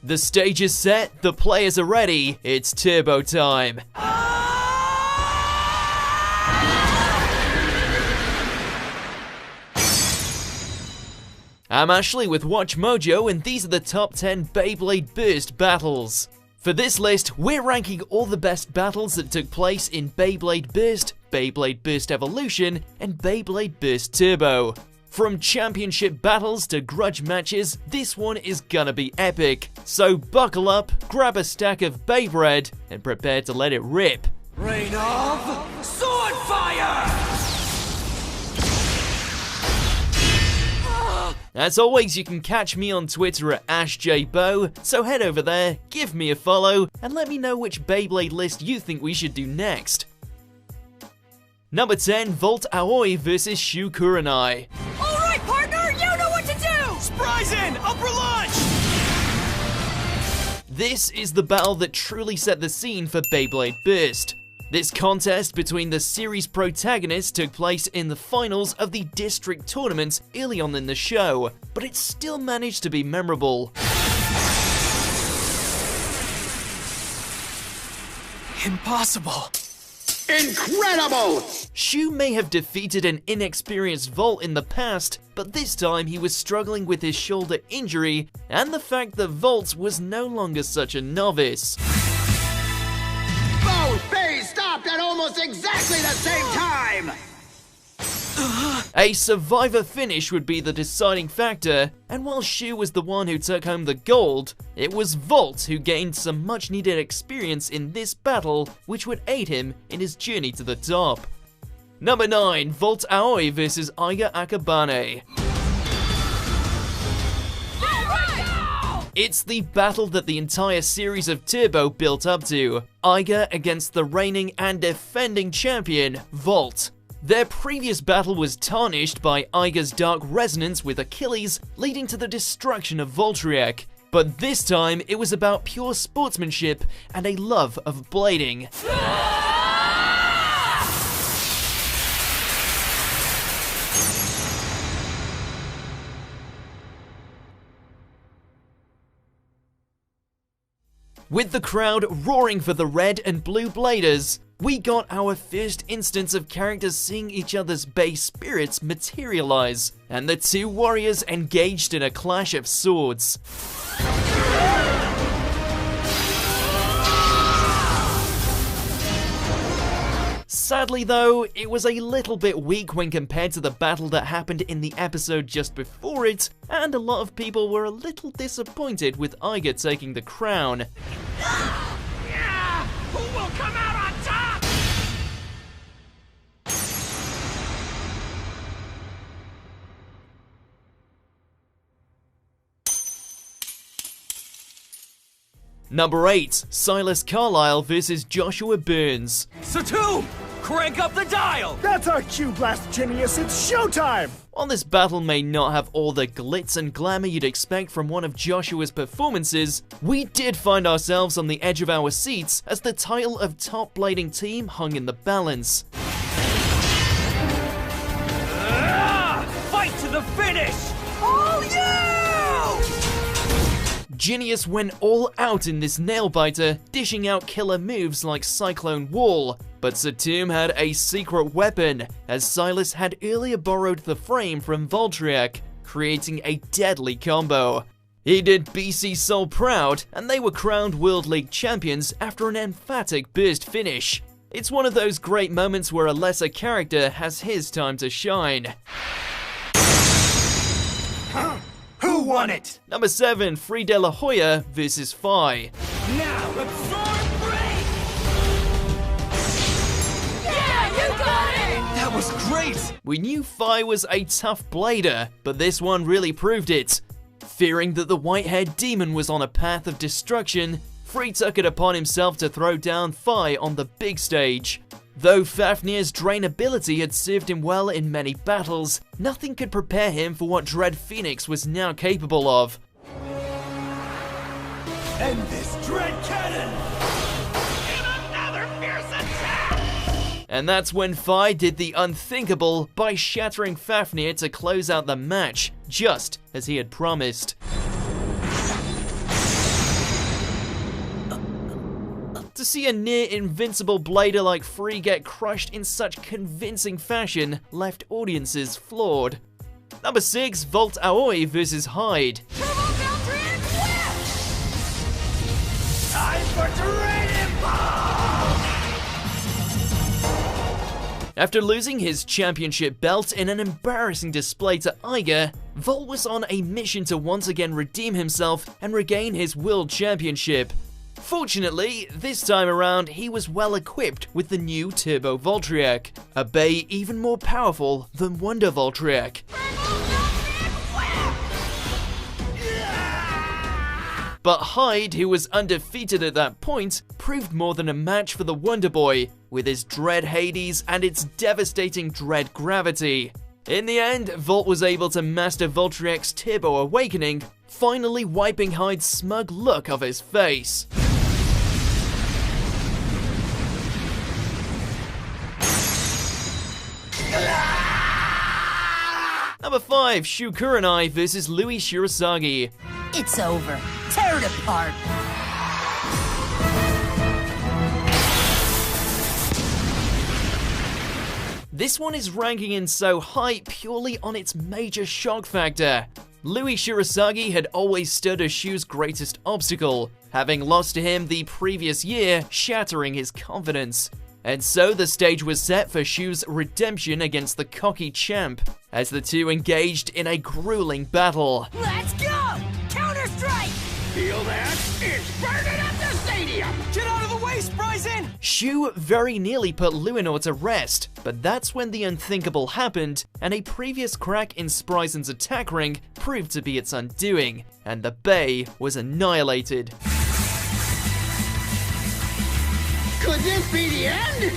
The stage is set, the players are ready, it's turbo time. I'm Ashley with Watch Mojo, and these are the top 10 Beyblade Burst Battles. For this list, we're ranking all the best battles that took place in Beyblade Burst, Beyblade Burst Evolution, and Beyblade Burst Turbo. From championship battles to grudge matches, this one is gonna be epic. So buckle up, grab a stack of Beyblade, and prepare to let it rip. Rain of Sword Fire! As always, you can catch me on Twitter at AshJBow, so head over there, give me a follow, and let me know which Beyblade list you think we should do next. Number 10, Volt Aoi vs Shu Kurenai. Alright, partner, you know what to do! Surprise in! Upper launch! This is the battle that truly set the scene for Beyblade Burst. This contest between the series protagonists took place in the finals of the district tournament early on in the show, but it still managed to be memorable. Impossible. Incredible! Shu may have defeated an inexperienced Volt in the past, but this time he was struggling with his shoulder injury and the fact that Volt was no longer such a novice. Both bays stopped at almost exactly the same time! A survivor finish would be the deciding factor, and while Shu was the one who took home the gold, it was Volt who gained some much needed experience in this battle, which would aid him in his journey to the top. Number 9, Volt Aoi vs Aiga Akabane. It's the battle that the entire series of Turbo built up to, Aiga against the reigning and defending champion, Volt. Their previous battle was tarnished by Aiga's dark resonance with Achilles, leading to the destruction of Voltriek. But this time, it was about pure sportsmanship and a love of blading. With the crowd roaring for the red and blue bladers, we got our first instance of characters seeing each other's base spirits materialize, and the two warriors engaged in a clash of swords. Sadly though, it was a little bit weak when compared to the battle that happened in the episode just before it, and a lot of people were a little disappointed with Aiga taking the crown. Yeah! Who will come out on top? Number 8, Silas Carlisle vs Joshua Burns. Satu! Crank up the dial! That's our cue blast, Genius! It's showtime! While this battle may not have all the glitz and glamour you'd expect from one of Joshua's performances, we did find ourselves on the edge of our seats as the title of top blading team hung in the balance. Fight to the finish! All you! Genius went all out in this nail-biter, dishing out killer moves like Cyclone Wall, but Saturn had a secret weapon, as Silas had earlier borrowed the frame from Voltriek, creating a deadly combo. He did BC Seoul proud, and they were crowned World League champions after an emphatic burst finish. It's one of those great moments where a lesser character has his time to shine. Who won it? Number 7, Free De La Hoya vs Phi. Now absorb break! Yeah, you got it! That was great! We knew Phi was a tough blader, but this one really proved it. Fearing that the white-haired demon was on a path of destruction, Free took it upon himself to throw down Phi on the big stage. Though Fafnir's drain ability had served him well in many battles, nothing could prepare him for what Dread Phoenix was now capable of. And this Dread Cannon! And another fierce attack! And that's when Phi did the unthinkable by shattering Fafnir to close out the match, just as he had promised. To see a near-invincible blader like Free get crushed in such convincing fashion left audiences floored. Number 6, Volt Aoi vs Hyde. Time for Dragon Ball! After losing his championship belt in an embarrassing display to Iga, Volt was on a mission to once again redeem himself and regain his world championship. Fortunately, this time around, he was well equipped with the new Turbo Voltriac, a bay even more powerful than Wonder Voltriac. But Hyde, who was undefeated at that point, proved more than a match for the Wonder Boy, with his Dread Hades and its devastating Dread Gravity. In the end, Volt was able to master Voltriac's Turbo Awakening, finally wiping Hyde's smug look off his face. Number 5, Shu Kurenai vs Louis Shirasagi. It's over. Tear it apart. This one is ranking in so high purely on its major shock factor. Louis Shirasagi had always stood as Shu's greatest obstacle, having lost to him the previous year, shattering his confidence. And so the stage was set for Shu's redemption against the cocky champ, as the two engaged in a grueling battle. Let's go! Counter-strike! Feel that? It's burning up the stadium! Get out of the way, Spryzen! Shu very nearly put Luinor to rest, but that's when the unthinkable happened, and a previous crack in Spryzen's attack ring proved to be its undoing, and the Bay was annihilated. Could this be the end?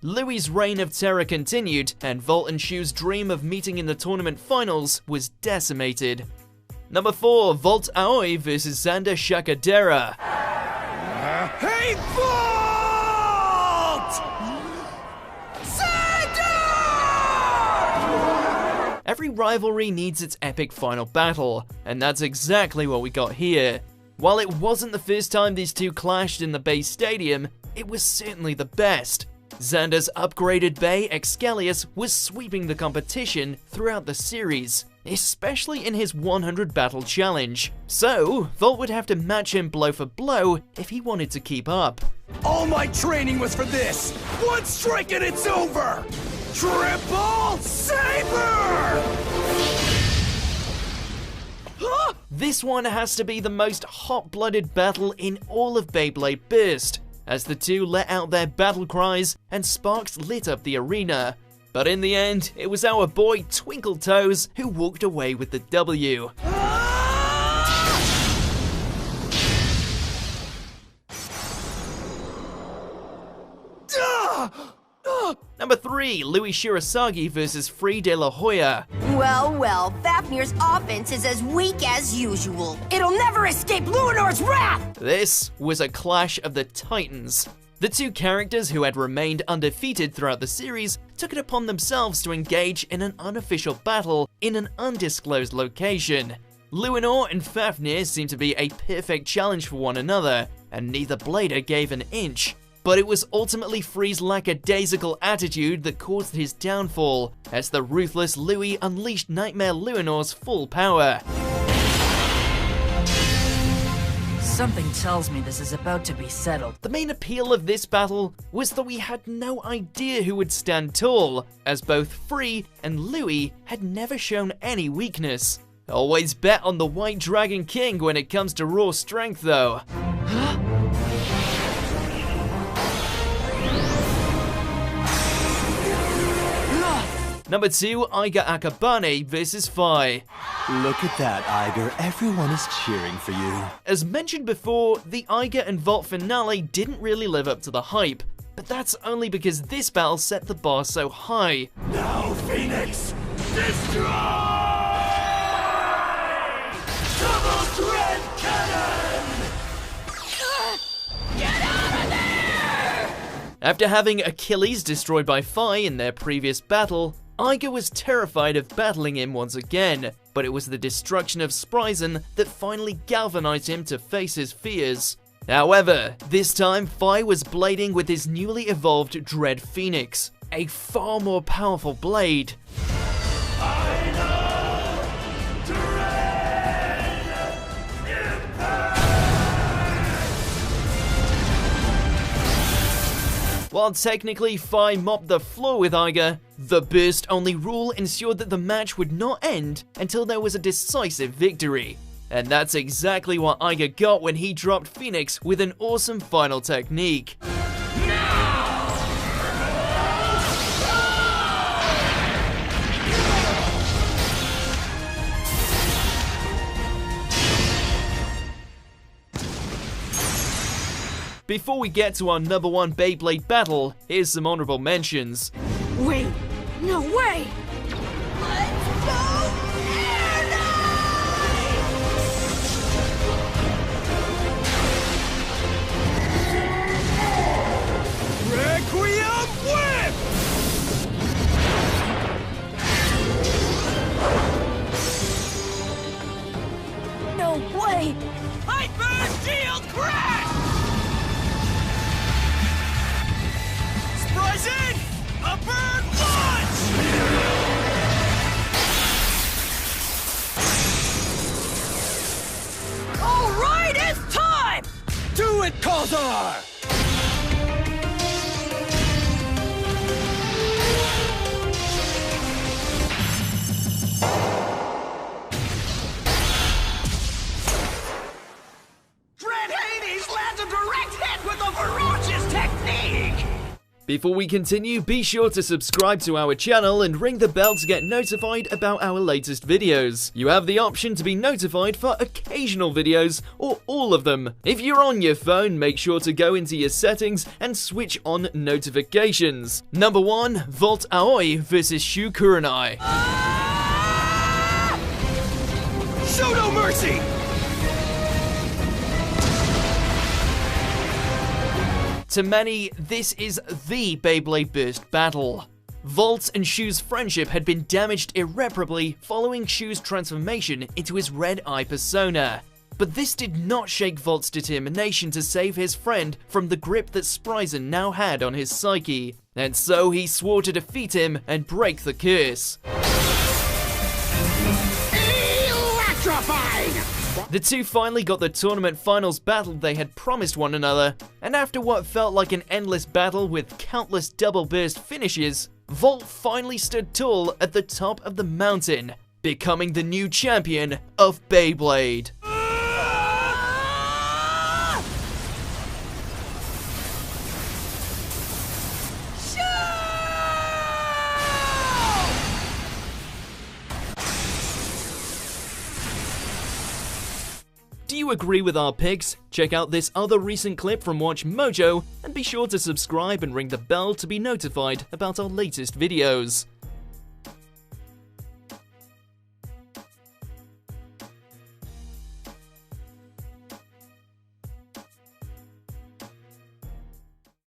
Louis' reign of terror continued, and Volt and Shu's dream of meeting in the tournament finals was decimated. Number 4, Volt Aoi vs Xander Shakadera. Hey, Volt! Xander! Every rivalry needs its epic final battle, and that's exactly what we got here. While it wasn't the first time these two clashed in the Bay Stadium, it was certainly the best. Xander's upgraded Bay Excalius was sweeping the competition throughout the series, especially in his 100 battle challenge. So, Volt would have to match him blow for blow if he wanted to keep up. All my training was for this! One strike and it's over! Triple Saber! This one has to be the most hot-blooded battle in all of Beyblade Burst, as the two let out their battle cries and sparks lit up the arena. But in the end, it was our boy Twinkle Toes who walked away with the W. Number 3, Louis Shirasagi vs Free De La Hoya. Well, Fafnir's offense is as weak as usual. It'll never escape Luinor's wrath! This was a clash of the titans. The two characters who had remained undefeated throughout the series took it upon themselves to engage in an unofficial battle in an undisclosed location. Luinor and Fafnir seemed to be a perfect challenge for one another, and neither blader gave an inch. But it was ultimately Free's lackadaisical attitude that caused his downfall, as the ruthless Louis unleashed Nightmare Luinor's full power. Something tells me this is about to be settled. The main appeal of this battle was that we had no idea who would stand tall, as both Free and Louis had never shown any weakness. Always bet on the White Dragon King when it comes to raw strength though. Number 2, Iga Akabane vs Fi. Look at that, Iger. Everyone is cheering for you. As mentioned before, the Iga and Volt finale didn't really live up to the hype, but that's only because this battle set the bar so high. Now, Phoenix, destroy! Double Dread Cannon! Get out of there! After having Achilles destroyed by Fi in their previous battle, Iga was terrified of battling him once again, but it was the destruction of Spryzen that finally galvanized him to face his fears. However, this time Fi was blading with his newly evolved Dread Phoenix, a far more powerful blade. While technically Fi mopped the floor with Iger, the burst-only rule ensured that the match would not end until there was a decisive victory. And that's exactly what Iger got when he dropped Phoenix with an awesome final technique. Before we get to our #1 Beyblade battle, here's some honorable mentions. Wait, no way! Let's go Air Knight! Requiem Whip! No way! Hyper Shield Crash! Rasin! A bird launch! All right, it's time! Do it, Kozar! Dread Hades lands a direct hit with a ferocious technique! Before we continue, be sure to subscribe to our channel and ring the bell to get notified about our latest videos. You have the option to be notified for occasional videos or all of them. If you're on your phone, make sure to go into your settings and switch on notifications. #1, Volt Aoi vs Shu Kurenai. Show no mercy! To many, this is the Beyblade Burst battle. Volt's and Shu's friendship had been damaged irreparably following Shu's transformation into his Red Eye persona. But this did not shake Volt's determination to save his friend from the grip that Spryzen now had on his psyche. And so he swore to defeat him and break the curse. Electrifying! The two finally got the tournament finals battle they had promised one another, and after what felt like an endless battle with countless double burst finishes, Volt finally stood tall at the top of the mountain, becoming the new champion of Beyblade. Do you agree with our picks? Check out this other recent clip from Watch Mojo, and be sure to subscribe and ring the bell to be notified about our latest videos.